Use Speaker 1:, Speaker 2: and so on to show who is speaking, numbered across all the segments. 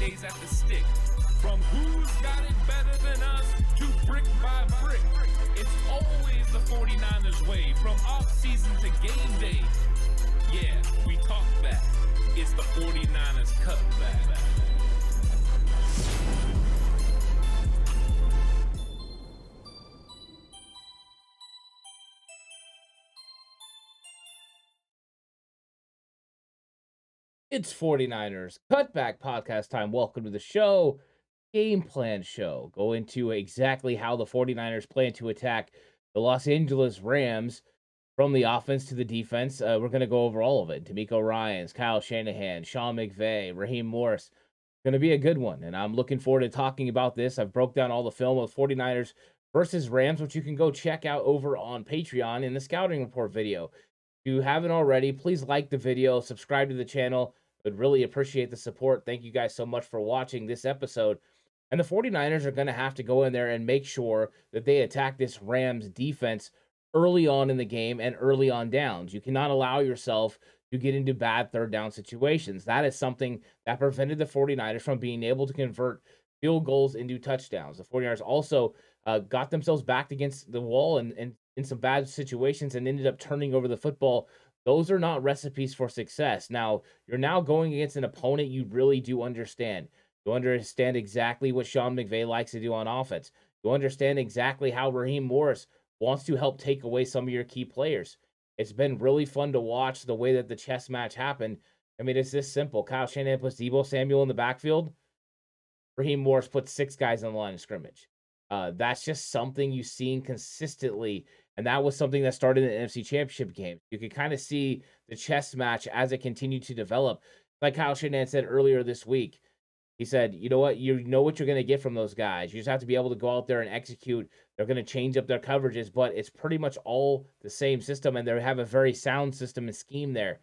Speaker 1: days at the stick. From who's got it better than us to brick by brick. It's always the 49ers way, from off-season to game day. Yeah, we talk back. It's the 49ers Cutback.
Speaker 2: It's 49ers Cutback Podcast time. Welcome to the show. Game plan show. Go into exactly how the 49ers plan to attack the Los Angeles Rams from the offense to the defense. We're going to go over all of it. Demeco Ryans, Kyle Shanahan, Sean McVay, Raheem Morris. Going to be a good one, and I'm looking forward to talking about this. I've broke down all the film of 49ers versus Rams, which you can go check out over on Patreon in the Scouting Report video. If you haven't already, please like the video, subscribe to the channel. Would really appreciate the support. Thank you guys so much for watching this episode. And the 49ers are going to have to go in there and make sure that they attack this Rams defense early on in the game and early on downs. You cannot allow yourself to get into bad third down situations. That is something that prevented the 49ers from being able to convert field goals into touchdowns. The 49ers also got themselves backed against the wall and in some bad situations and ended up turning over the football. Those are not recipes for success. Now, you're now going against an opponent you really do understand. You understand exactly what Sean McVay likes to do on offense. You understand exactly how Raheem Morris wants to help take away some of your key players. It's been really fun to watch the way that the chess match happened. I mean, it's this simple. Kyle Shanahan puts Deebo Samuel in the backfield. Raheem Morris puts 6 guys on the line of scrimmage. That's just something you've seen consistently. And that was something that started in the NFC Championship game. You could kind of see the chess match as it continued to develop. Like Kyle Shanahan said earlier this week, he said, you know what you're going to get from those guys. You just have to be able to go out there and execute. They're going to change up their coverages, but it's pretty much all the same system, and they have a very sound system and scheme there.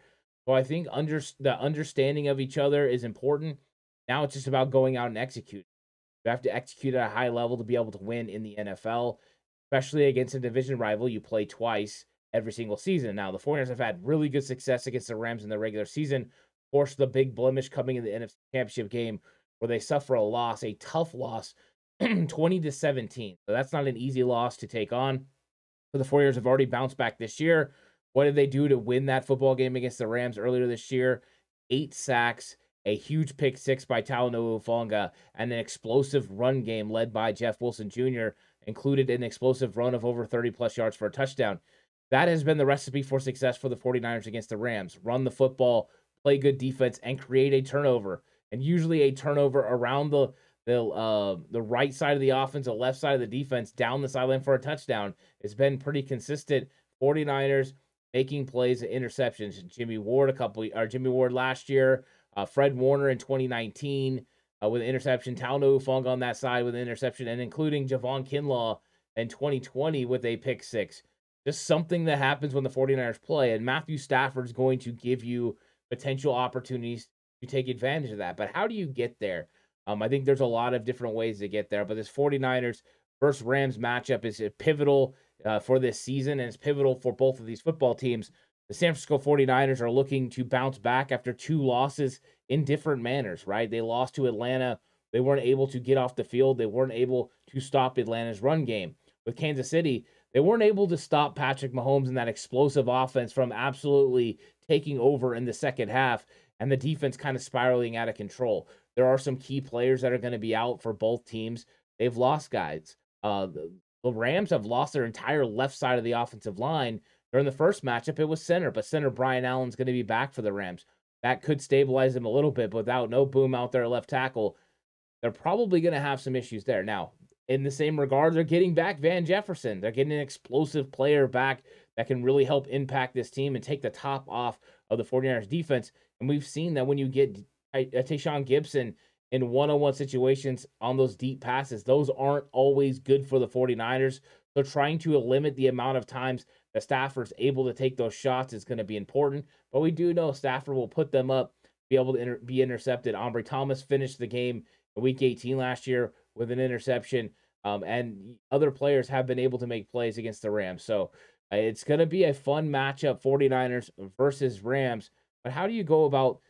Speaker 2: So I think the understanding of each other is important. Now it's just about going out and executing. You have to execute at a high level to be able to win in the NFL. Especially against a division rival you play twice every single season. Now, the 49ers have had really good success against the Rams in the regular season. Of course, the big blemish coming in the NFC Championship game where they suffer a loss, a tough loss, 20-17. So that's not an easy loss to take on. So the 49ers have already bounced back this year. What did they do to win that football game against the Rams earlier this year? 8 sacks, a huge pick 6 by Talanoa Hufanga, and an explosive run game led by Jeff Wilson Jr., included an explosive run of over 30-plus yards for a touchdown. That has been the recipe for success for the 49ers against the Rams. Run the football, play good defense, and create a turnover. And usually a turnover around the right side of the offense, the left side of the defense, down the sideline for a touchdown. It's been pretty consistent. 49ers making plays and interceptions. Jimmy Ward last year, Fred Warner in 2019. With an interception, Talanoa Hufanga on that side with an interception, and including Javon Kinlaw in 2020 with a pick 6. Just something that happens when the 49ers play, and Matthew Stafford's going to give you potential opportunities to take advantage of that. But how do you get there? I think there's a lot of different ways to get there, but this 49ers versus Rams matchup is pivotal for this season, and it's pivotal for both of these football teams. The San Francisco 49ers are looking to bounce back after 2 losses in different manners, right? They lost to Atlanta. They weren't able to get off the field. They weren't able to stop Atlanta's run game. With Kansas City, they weren't able to stop Patrick Mahomes and that explosive offense from absolutely taking over in the second half and the defense kind of spiraling out of control. There are some key players that are going to be out for both teams. They've lost guys. The Rams have lost their entire left side of the offensive line. During the first matchup, it was center, but center Brian Allen's going to be back for the Rams. That could stabilize them a little bit, but without no boom out there left tackle, they're probably going to have some issues there. Now, in the same regard, they're getting back Van Jefferson. They're getting an explosive player back that can really help impact this team and take the top off of the 49ers defense. And we've seen that when you get Tayshaun Gibson in one-on-one situations on those deep passes, those aren't always good for the 49ers. So trying to limit the amount of times that Stafford's able to take those shots is going to be important. But we do know Stafford will put them up, be able to be intercepted. Ambry Thomas finished the game in Week 18 last year with an interception. And other players have been able to make plays against the Rams. So it's going to be a fun matchup, 49ers versus Rams. But how do you go about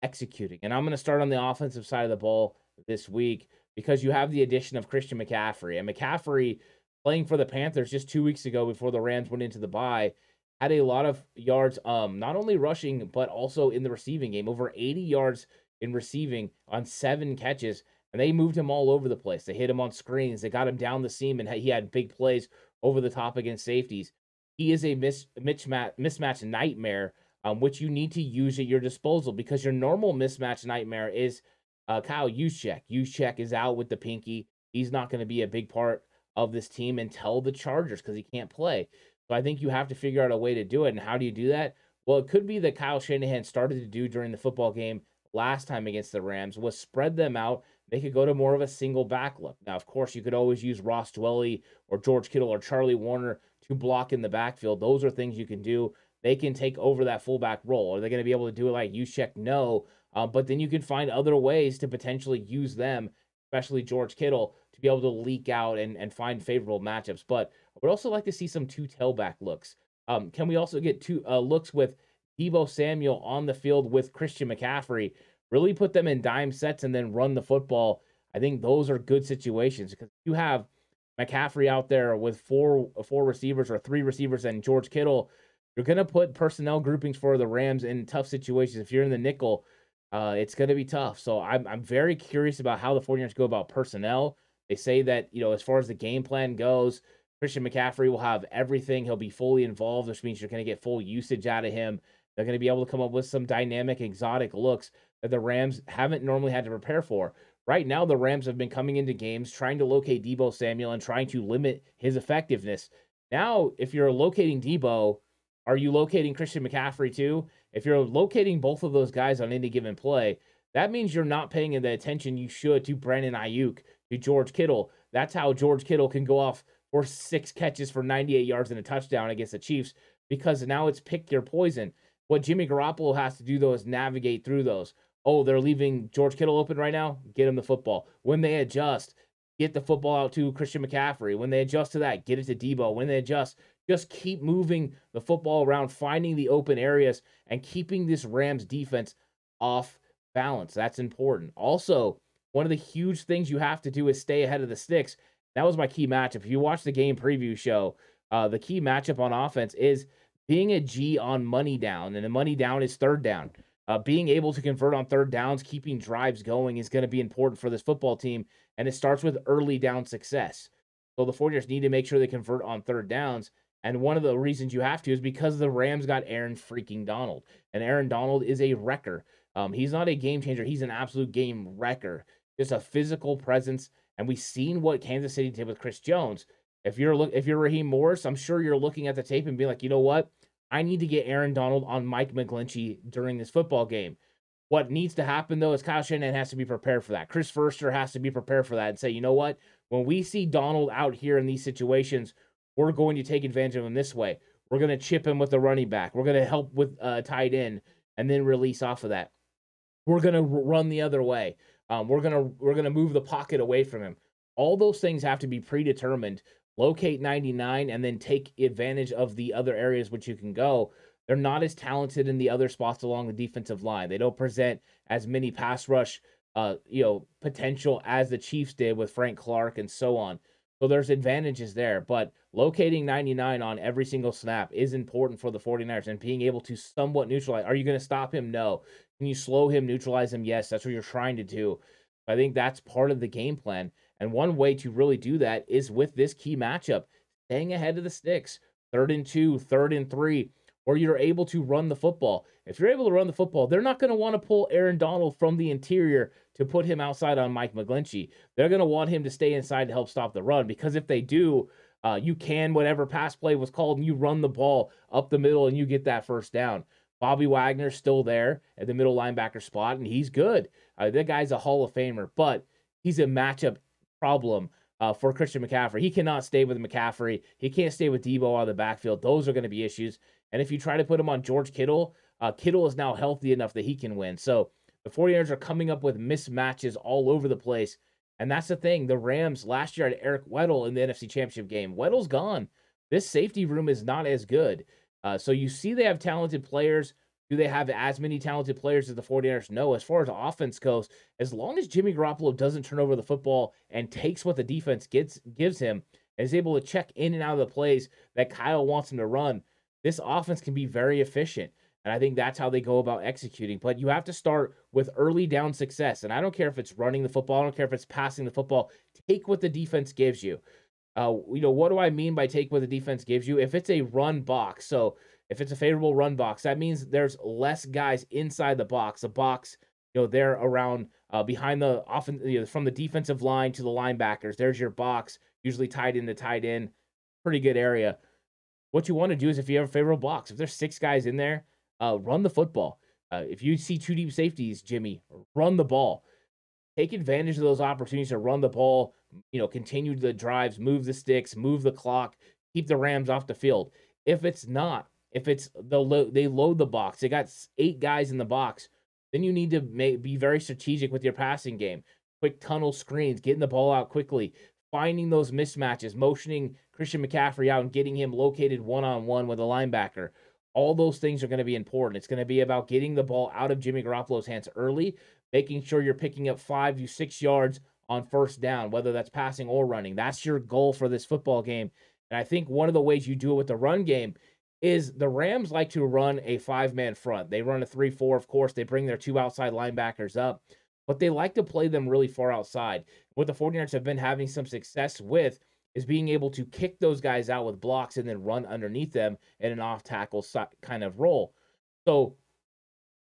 Speaker 2: executing. And I'm going to start on the offensive side of the ball this week because you have the addition of Christian McCaffrey. And McCaffrey, playing for the Panthers just 2 weeks ago before the Rams went into the bye, had a lot of yards, not only rushing, but also in the receiving game. Over 80 yards in receiving on 7 catches. And they moved him all over the place. They hit him on screens. They got him down the seam, and he had big plays over the top against safeties. He is a mismatch nightmare, which you need to use at your disposal because your normal mismatch nightmare is Kyle Juszczyk. Juszczyk is out with the pinky. He's not going to be a big part of this team until the Chargers because he can't play. So I think you have to figure out a way to do it. And how do you do that? Well, it could be that Kyle Shanahan started to do during the football game last time against the Rams was spread them out. They could go to more of a single back look. Now, of course, you could always use Ross Dwelley or George Kittle or Charlie Warner to block in the backfield. Those are things you can do. They can take over that fullback role. Are they going to be able to do it like Juszczyk? No. But then you can find other ways to potentially use them, especially George Kittle, to be able to leak out and find favorable matchups. But I would also like to see some 2 tailback looks. Can we also get 2 looks with Deebo Samuel on the field with Christian McCaffrey? Really put them in dime sets and then run the football. I think those are good situations because you have McCaffrey out there with four receivers or 3 receivers and George Kittle. You're going to put personnel groupings for the Rams in tough situations. If you're in the nickel, it's going to be tough. So I'm very curious about how the 49ers go about personnel. They say that, as far as the game plan goes, Christian McCaffrey will have everything. He'll be fully involved, which means you're going to get full usage out of him. They're going to be able to come up with some dynamic, exotic looks that the Rams haven't normally had to prepare for. Right now, the Rams have been coming into games trying to locate Deebo Samuel and trying to limit his effectiveness. Now, if you're locating Deebo, are you locating Christian McCaffrey too? If you're locating both of those guys on any given play, that means you're not paying the attention you should to Brandon Ayuk, to George Kittle. That's how George Kittle can go off for 6 catches for 98 yards and a touchdown against the Chiefs, because now it's pick your poison. What Jimmy Garoppolo has to do, though, is navigate through those. Oh, they're leaving George Kittle open right now? Get him the football. When they adjust, get the football out to Christian McCaffrey. When they adjust to that, get it to Deebo. When they adjust, just keep moving the football around, finding the open areas, and keeping this Rams defense off balance. That's important. Also, one of the huge things you have to do is stay ahead of the sticks. That was my key matchup. If you watch the game preview show, the key matchup on offense is being a G on money down, and the money down is third down. Being able to convert on third downs, keeping drives going is going to be important for this football team, and it starts with early down success. So the 49ers need to make sure they convert on third downs, and one of the reasons you have to is because the Rams got Aaron freaking Donald, and Aaron Donald is a wrecker. He's not a game changer. He's an absolute game wrecker. Just a physical presence, and we've seen what Kansas City did with Chris Jones. If you're Raheem Morris, I'm sure you're looking at the tape and being like, you know what? I need to get Aaron Donald on Mike McGlinchey during this football game. What needs to happen, though, is Kyle Shanahan has to be prepared for that. Chris Foerster has to be prepared for that and say, you know what? When we see Donald out here in these situations, we're going to take advantage of him this way. We're going to chip him with the running back. We're going to help with tight end and then release off of that. We're going to run the other way. We're going to move the pocket away from him. All those things have to be predetermined. Locate 99 and then take advantage of the other areas which you can go. They're not as talented in the other spots along the defensive line. They don't present as many pass rush potential as the Chiefs did with Frank Clark and so on. So there's advantages there, but locating 99 on every single snap is important for the 49ers and being able to somewhat neutralize. Are you going to stop him? No. Can you slow him, neutralize him? Yes, that's what you're trying to do. I think that's part of the game plan. And one way to really do that is with this key matchup, staying ahead of the sticks, 3rd and 2, 3rd and 3, or you're able to run the football. If you're able to run the football, they're not going to want to pull Aaron Donald from the interior to put him outside on Mike McGlinchey. They're going to want him to stay inside to help stop the run, because if they do, you can, whatever pass play was called, and you run the ball up the middle and you get that first down. Bobby Wagner's still there at the middle linebacker spot, and he's good. That guy's a Hall of Famer, but he's a matchup problem for Christian McCaffrey. He cannot stay with McCaffrey. He can't stay with Deebo out of the backfield. Those are going to be issues. And if you try to put him on George Kittle, Kittle is now healthy enough that he can win. So the 49ers are coming up with mismatches all over the place. And that's the thing. The Rams last year had Eric Weddle in the NFC Championship game. Weddle's gone. This safety room is not as good. So you see they have talented players. Do they have as many talented players as the 49ers? No. As far as offense goes, as long as Jimmy Garoppolo doesn't turn over the football and takes what the defense gives him and is able to check in and out of the plays that Kyle wants him to run, this offense can be very efficient. And I think that's how they go about executing. But you have to start with early down success. And I don't care if it's running the football. I don't care if it's passing the football. Take what the defense gives you. What do I mean by take what the defense gives you? If it's a run box, so if it's a favorable run box, that means there's less guys inside the box. The box, they're around behind the from the defensive line to the linebackers. There's your box, usually tied in to tight end. Pretty good area. What you want to do is if you have a favorable box, if there's 6 guys in there, run the football. If you see 2 deep safeties, Jimmy, run the ball. Take advantage of those opportunities to run the ball, continue the drives, move the sticks, move the clock, keep the Rams off the field. If it's not, if it's they load the box, they got 8 guys in the box, then you need to be very strategic with your passing game. Quick tunnel screens, getting the ball out quickly, finding those mismatches, motioning Christian McCaffrey out and getting him located one-on-one with a linebacker. All those things are going to be important. It's going to be about getting the ball out of Jimmy Garoppolo's hands early, making sure you're picking up 5 to 6 yards on first down, whether that's passing or running. That's your goal for this football game. And I think one of the ways you do it with the run game is the Rams like to run a 5-man front. They run a 3-4, of course. They bring their 2 outside linebackers up, but they like to play them really far outside. What the 49ers have been having some success with is being able to kick those guys out with blocks and then run underneath them in an off-tackle kind of role. So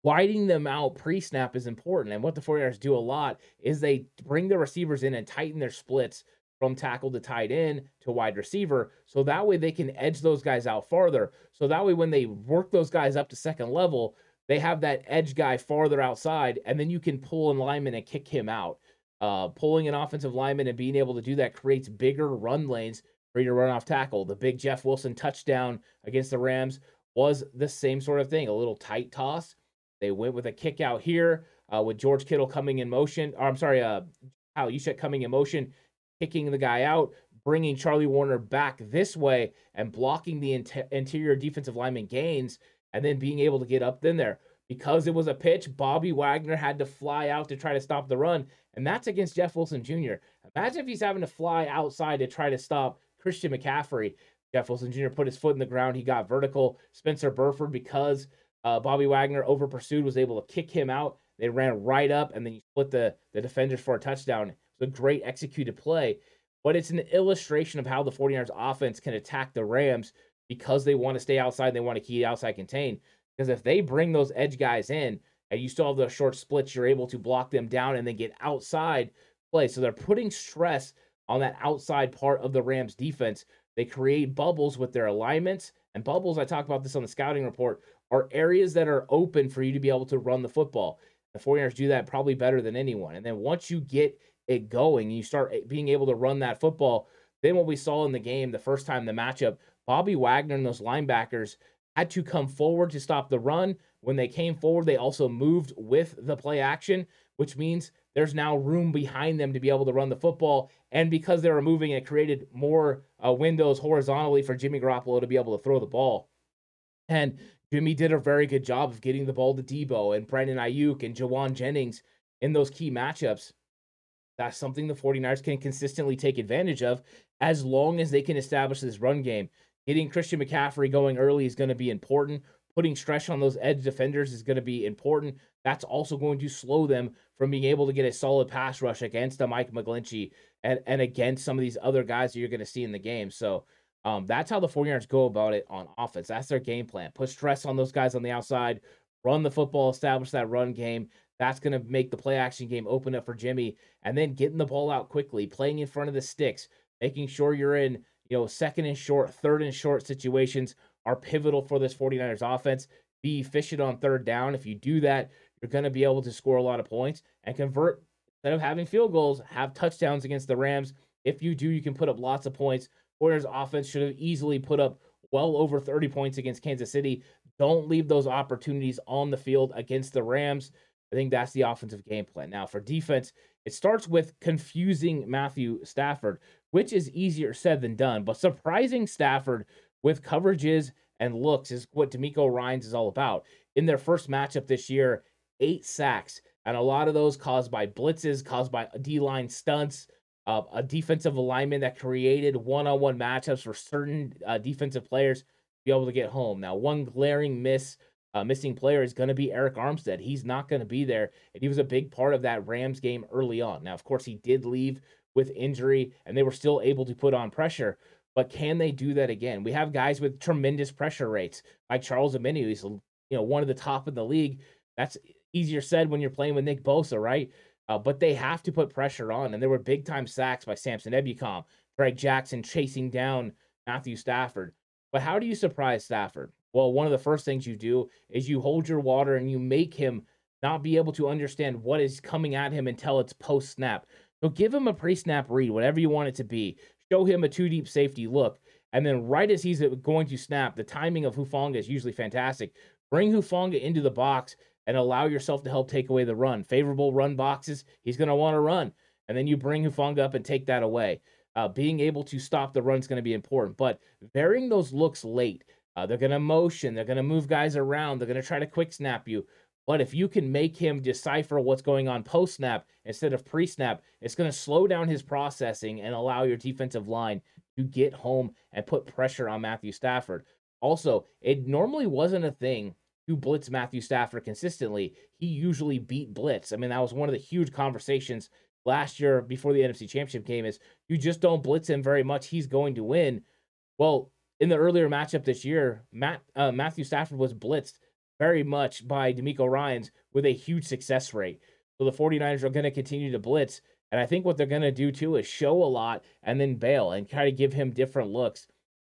Speaker 2: widening them out pre-snap is important. And what the 49ers do a lot is they bring the receivers in and tighten their splits from tackle to tight end to wide receiver. So that way they can edge those guys out farther. So that way when they work those guys up to second level, they have that edge guy farther outside, and then you can pull an lineman and kick him out. Pulling an offensive lineman and being able to do that creates bigger run lanes for you to run off tackle. The big Jeff Wilson touchdown against the Rams was the same sort of thing, a little tight toss. They went with a kick out here with George Kittle coming in motion. Kyle Juszczyk coming in motion, kicking the guy out, bringing Charlie Warner back this way and blocking the interior defensive lineman gains, and then being able to get up in there. Because it was a pitch, Bobby Wagner had to fly out to try to stop the run, and that's against Jeff Wilson Jr. Imagine if he's having to fly outside to try to stop Christian McCaffrey. Jeff Wilson Jr. put his foot in the ground. He got vertical. Spencer Burford, because Bobby Wagner over pursued, was able to kick him out. They ran right up, and then you split the defenders for a touchdown. It was a great executed play, but it's an illustration of how the 49ers offense can attack the Rams because they want to stay outside. They want to keep outside contain. Because if they bring those edge guys in and you still have those short splits, you're able to block them down and then get outside play. So they're putting stress on that outside part of the Rams defense. They create bubbles with their alignments. And bubbles, I talk about this on the scouting report, are areas that are open for you to be able to run the football. The 49ers do that probably better than anyone. And then once you get it going, you start being able to run that football, then what we saw in the game, the first time the matchup, Bobby Wagner and those linebackers had to come forward to stop the run. When they came forward, they also moved with the play action, which means there's now room behind them to be able to run the football. And because they were moving, it created more windows horizontally for Jimmy Garoppolo to be able to throw the ball. And Jimmy did a very good job of getting the ball to Debo and Brandon Ayuk and Jawan Jennings in those key matchups. That's something the 49ers can consistently take advantage of as long as they can establish this run game. Getting Christian McCaffrey going early is going to be important. Putting stress on those edge defenders is going to be important. That's also going to slow them from being able to get a solid pass rush against a Mike McGlinchey and against some of these other guys that you're going to see in the game. So that's how the 49ers go about it on offense. That's their game plan. Put stress on those guys on the outside, run the football, establish that run game. That's going to make the play action game open up for Jimmy, and then getting the ball out quickly, playing in front of the sticks, making sure you're in second and short, third and short situations are pivotal for this 49ers offense. Be efficient on third down. If you do that, you're going to be able to score a lot of points and convert. Instead of having field goals, have touchdowns against the Rams. If you do, you can put up lots of points. 49ers offense should have easily put up well over 30 points against Kansas City. Don't leave those opportunities on the field against the Rams. I think that's the offensive game plan. Now, for defense, it starts with confusing Matthew Stafford, which is easier said than done. But surprising Stafford with coverages and looks is what Demeco Ryans is all about. in their first matchup this year, 8 sacks, and a lot of those caused by blitzes, caused by D-line stunts, a defensive alignment that created one-on-one matchups for certain defensive players to be able to get home. Now, one glaring missing player is going to be Eric Armstead. He's not going to be there, and he was a big part of that Rams game early on. Now, of course, he did leave with injury, and they were still able to put on pressure, but can they do that again? We have guys with tremendous pressure rates, like Charles Omenihu. He's one of the top in the league. That's easier said when you're playing with Nick Bosa, right? But they have to put pressure on, and there were big-time sacks by Samson Ebukam, Greg Jackson chasing down Matthew Stafford. But how do you surprise Stafford? Well, one of the first things you do is you hold your water and you make him not be able to understand what is coming at him until it's post-snap. So give him a pre-snap read, whatever you want it to be. Show him a two-deep safety look, and then right as he's going to snap, the timing of Hufanga is usually fantastic. Bring Hufanga into the box and allow yourself to help take away the run. Favorable run boxes, he's going to want to run. And then you bring Hufanga up and take that away. Being able to stop the run is going to be important. But varying those looks late, they're going to motion, they're going to move guys around, they're going to try to quick snap you. But if you can make him decipher what's going on post-snap instead of pre-snap, it's going to slow down his processing and allow your defensive line to get home and put pressure on Matthew Stafford. Also, it normally wasn't a thing to blitz Matthew Stafford consistently. He usually beat blitz. I mean, that was one of the huge conversations last year before the NFC Championship game is you just don't blitz him very much. He's going to win. Well, in the earlier matchup this year, Matthew Stafford was blitzed very much by Demeco Ryans with a huge success rate. So the 49ers are going to continue to blitz. And I think what they're going to do too is show a lot and then bail and try to give him different looks.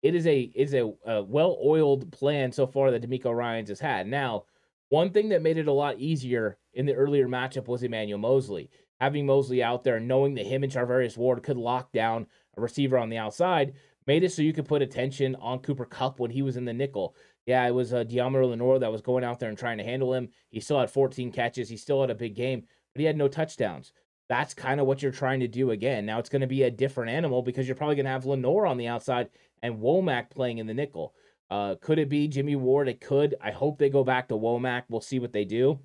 Speaker 2: It is a well-oiled plan so far that Demeco Ryans has had. Now, one thing that made it a lot easier in the earlier matchup was Emmanuel Moseley. Having Moseley out there and knowing that him and Charvarius Ward could lock down a receiver on the outside made it so you could put attention on Cooper Kupp when he was in the nickel. Yeah, it was Deommodore Lenoir that was going out there and trying to handle him. He still had 14 catches. He still had a big game, but he had no touchdowns. That's kind of what you're trying to do again. Now it's going to be a different animal because you're probably going to have Lenoir on the outside and Womack playing in the nickel. Could it be Jimmy Ward? It could. I hope they go back to Womack. We'll see what they do.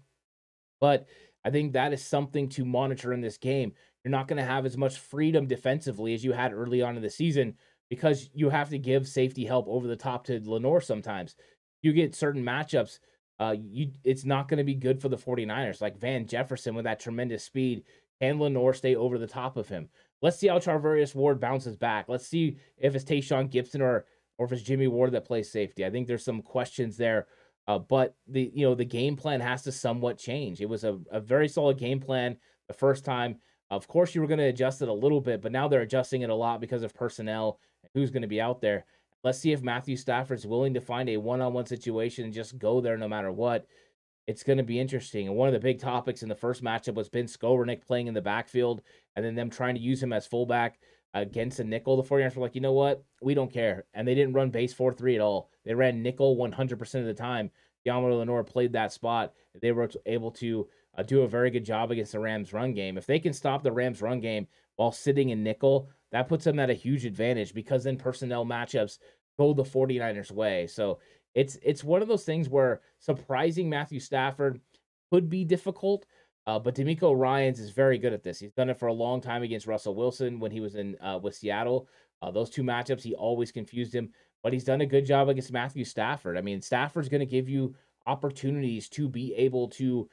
Speaker 2: But I think that is something to monitor in this game. You're not going to have as much freedom defensively as you had early on in the season because you have to give safety help over the top to Lenoir sometimes. You get certain matchups, it's not going to be good for the 49ers. Like Van Jefferson with that tremendous speed. Can Lenoir stay over the top of him? Let's see how Charvarius Ward bounces back. Let's see if it's Tayshaun Gibson or if it's Jimmy Ward that plays safety. I think there's some questions there, but the game plan has to somewhat change. It was a very solid game plan the first time. Of course, you were going to adjust it a little bit, but now they're adjusting it a lot because of personnel and who's going to be out there. Let's see if Matthew Stafford's willing to find a one-on-one situation and just go there no matter what. It's going to be interesting. And one of the big topics in the first matchup was Ben Skowronek playing in the backfield and then them trying to use him as fullback against a nickel. The 49ers were like, you know what? We don't care. And they didn't run base 4-3 at all. They ran nickel 100% of the time. Deommodore Lenoir played that spot. They were able to do a very good job against the Rams run game. If they can stop the Rams run game while sitting in nickel, that puts them at a huge advantage because then personnel matchups go the 49ers way. So it's one of those things where surprising Matthew Stafford could be difficult, but Demeco Ryans is very good at this. He's done it for a long time against Russell Wilson when he was in with Seattle. Those two matchups, he always confused him, but he's done a good job against Matthew Stafford. I mean, Stafford's going to give you opportunities to be able to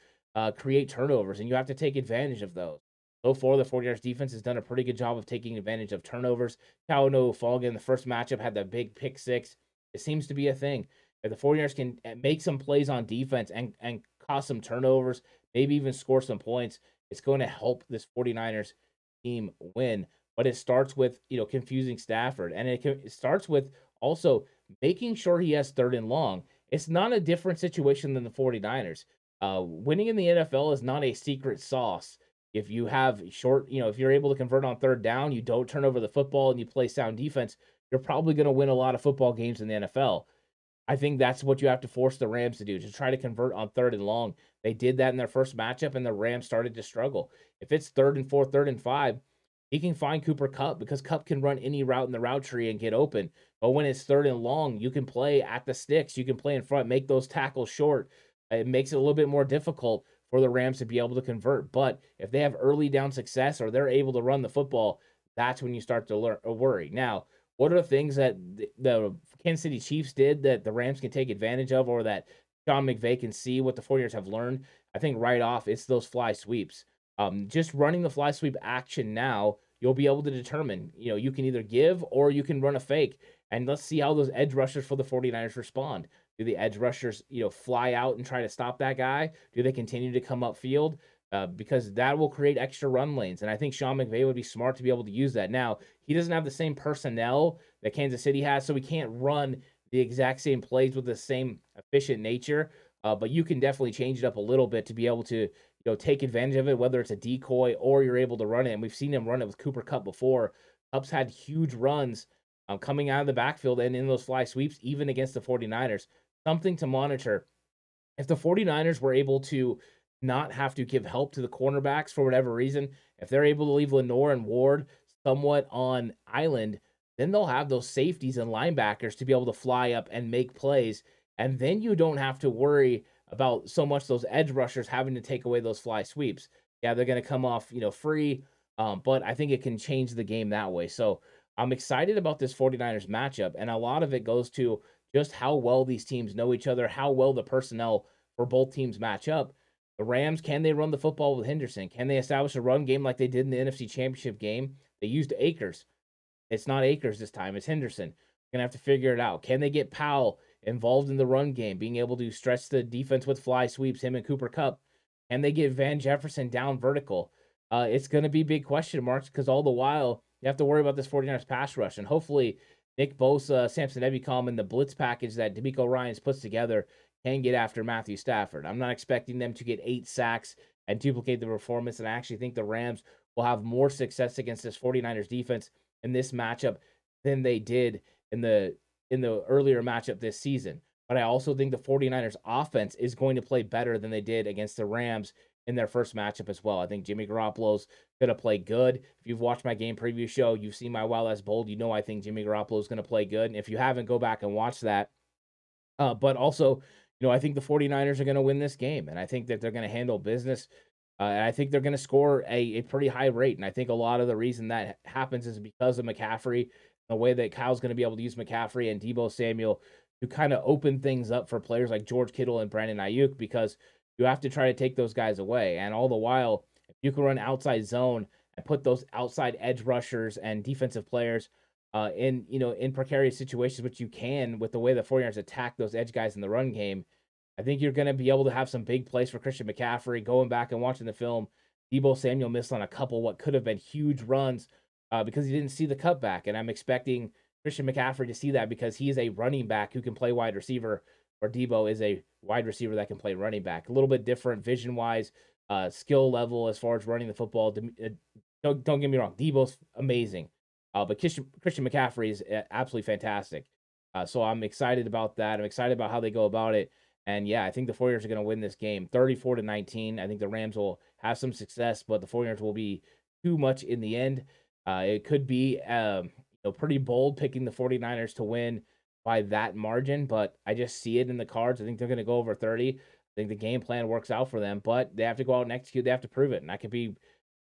Speaker 2: create turnovers, and you have to take advantage of those. So far, the 49ers defense has done a pretty good job of taking advantage of turnovers. Talanoa Hufanga in the first matchup had that big pick six. It seems to be a thing. If the 49ers can make some plays on defense and cause some turnovers, maybe even score some points, it's going to help this 49ers team win. But it starts with, confusing Stafford. And it starts with also making sure he has third and long. It's not a different situation than the 49ers. Winning in the NFL is not a secret sauce. If you have if you're able to convert on third down, you don't turn over the football and you play sound defense, you're probably going to win a lot of football games in the NFL. I think that's what you have to force the Rams to do, to try to convert on third and long. They did that in their first matchup, and the Rams started to struggle. If it's 3rd and 4, 3rd and 5, he can find Cooper Kupp because Kupp can run any route in the route tree and get open. But when it's 3rd and long, you can play at the sticks. You can play in front, make those tackles short. it makes it a little bit more difficult for the Rams to be able to convert. But if they have early down success or they're able to run the football, that's when you start to worry. Now, what are the things that the Kansas City Chiefs did that the Rams can take advantage of, or that Sean McVay can see what the 49ers have learned? I think right off, it's those fly sweeps. Just running the fly sweep action now, you'll be able to determine, you can either give or you can run a fake. And let's see how those edge rushers for the 49ers respond. Do the edge rushers, fly out and try to stop that guy? Do they continue to come upfield? Because that will create extra run lanes. And I think Sean McVay would be smart to be able to use that. Now, he doesn't have the same personnel that Kansas City has, so we can't run the exact same plays with the same efficient nature. But you can definitely change it up a little bit to be able to, take advantage of it, whether it's a decoy or you're able to run it. And we've seen him run it with Cooper Kupp before. Kupp's had huge runs coming out of the backfield and in those fly sweeps, even against the 49ers. Something to monitor. If the 49ers were able to not have to give help to the cornerbacks for whatever reason, if they're able to leave Lenore and Ward somewhat on island, then they'll have those safeties and linebackers to be able to fly up and make plays. And then you don't have to worry about so much those edge rushers having to take away those fly sweeps. Yeah, they're going to come off, free, but I think it can change the game that way. So I'm excited about this 49ers matchup, and a lot of it goes to just how well these teams know each other, how well the personnel for both teams match up. The Rams, can they run the football with Henderson? Can they establish a run game like they did in the NFC Championship game? They used Akers. It's not Akers this time. It's Henderson. Going to have to figure it out. Can they get Powell involved in the run game, being able to stretch the defense with fly sweeps, him and Cooper Kupp? Can they get Van Jefferson down vertical? It's going to be big question marks because all the while you have to worry about this 49ers pass rush. And hopefully Nick Bosa, Samson Ebicom, and the blitz package that Demeco Ryans puts together can get after Matthew Stafford. I'm not expecting them to get 8 sacks and duplicate the performance, and I actually think the Rams will have more success against this 49ers defense in this matchup than they did in the earlier matchup this season. But I also think the 49ers offense is going to play better than they did against the Rams in their first matchup as well. I think Jimmy Garoppolo's going to play good. If you've watched my game preview show, you've seen my Wild Ass Bold, I think Jimmy Garoppolo is going to play good. And if you haven't, go back and watch that. But also, I think the 49ers are going to win this game, and I think that they're going to handle business. And I think they're going to score a pretty high rate. And I think a lot of the reason that happens is because of McCaffrey, the way that Kyle's going to be able to use McCaffrey and Deebo Samuel to kind of open things up for players like George Kittle and Brandon Ayuk, because you have to try to take those guys away. And all the while, if you can run outside zone and put those outside edge rushers and defensive players in precarious situations, which you can with the way the 49ers attack those edge guys in the run game, I think you're going to be able to have some big plays for Christian McCaffrey. Going back and watching the film, Deebo Samuel missed on a couple what could have been huge runs because he didn't see the cutback. And I'm expecting Christian McCaffrey to see that because he is a running back who can play wide receiver, or Deebo is a wide receiver that can play running back. A little bit different vision-wise, skill level as far as running the football. Don't get me wrong, Deebo's amazing. But Christian McCaffrey is absolutely fantastic. So I'm excited about that. I'm excited about how they go about it. And yeah, I think the 49ers are going to win this game 34-19. I think the Rams will have some success, but the 49ers will be too much in the end. It could be pretty bold picking the 49ers to win by that margin, but I just see it in the cards. I think they're going to go over 30. I think the game plan works out for them, but they have to go out and execute. They have to prove it. And I could be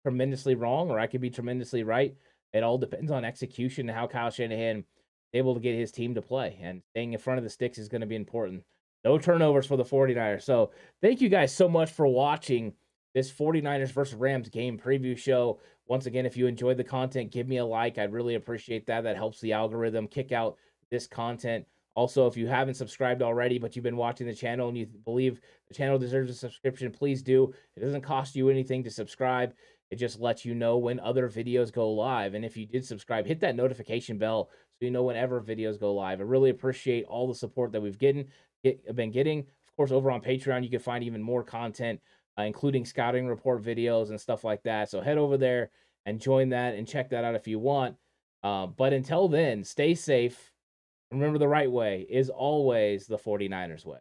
Speaker 2: tremendously wrong or I could be tremendously right. It all depends on execution and how Kyle Shanahan is able to get his team to play. And staying in front of the sticks is going to be important. No turnovers for the 49ers. So thank you guys so much for watching this 49ers versus Rams game preview show. Once again, if you enjoyed the content, give me a like. I'd really appreciate that. That helps the algorithm kick out this content. Also, if you haven't subscribed already, but you've been watching the channel and you believe the channel deserves a subscription, please do. It doesn't cost you anything to subscribe. It just lets you know when other videos go live. And if you did subscribe, hit that notification bell so you know whenever videos go live. I really appreciate all the support that we've been getting. Of course, over on Patreon, you can find even more content, including scouting report videos and stuff like that. So head over there and join that and check that out if you want. But until then, stay safe. Remember, the right way is always the 49ers way.